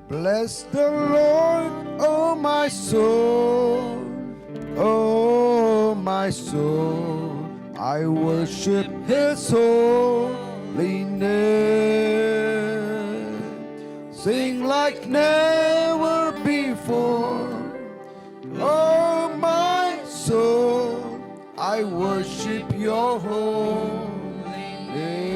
Bless the Lord, oh my soul, oh my soul. I worship His holy name. Sing like never before, oh my soul. I worship Your holy name.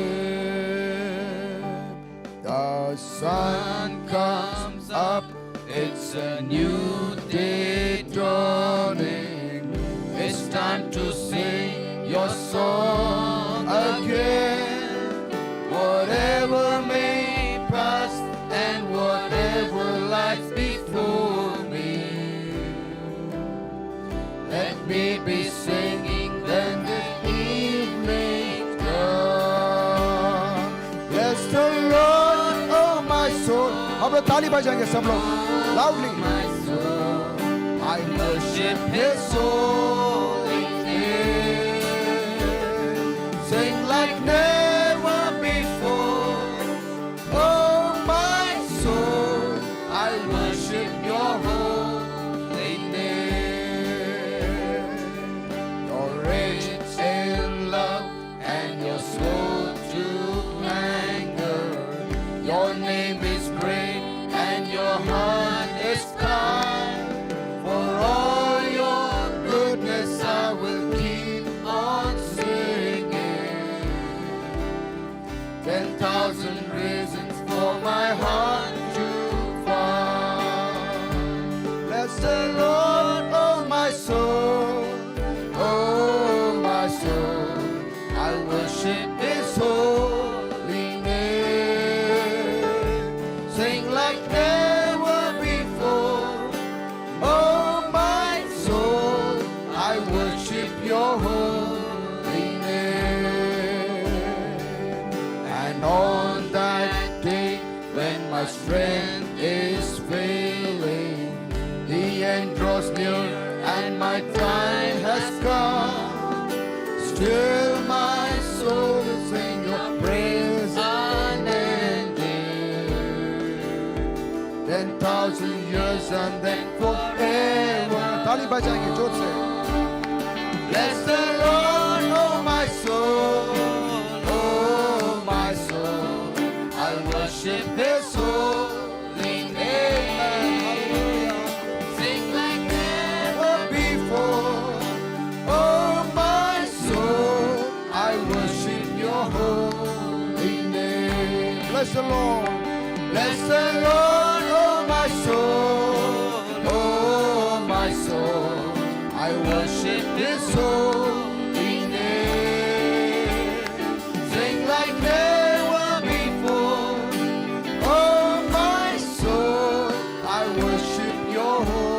The sun comes up, it's a new day dawning. It's time to sing Your song again. Whatever may pass and whatever lies before me, let me be singing when the evening comes. Bless the Lord, oh my soul. अब लोग ताली बजाएंगे सब लोग loudly. I worship His holy name. Sing like never before. Oh my soul, I worship Your holy name. You're rich in love and You're slow to anger. Your name is great and Your heart is kind. For all Your goodness I will keep on singing. 10,000 reasons for my heart to find. Bless the Lord, oh my soul, oh my soul. I worship His holy name. Sing like never before. Oh my soul, I worship Your holy name. And on that day when my strength is failing, the end draws near and my time has come. Still my soul will sing Your praise unending. 10,000 years and then forever. ताली बजाएंगे जोर से. Bless the Lord, oh my soul, oh my soul. I worship His holy name. Sing like never before. Oh my soul, I worship Your holy name. Bless the Lord. Bless the Lord, oh my soul, oh my soul. I worship His holy name. Sing like never before. Oh my soul, I worship Your holy name.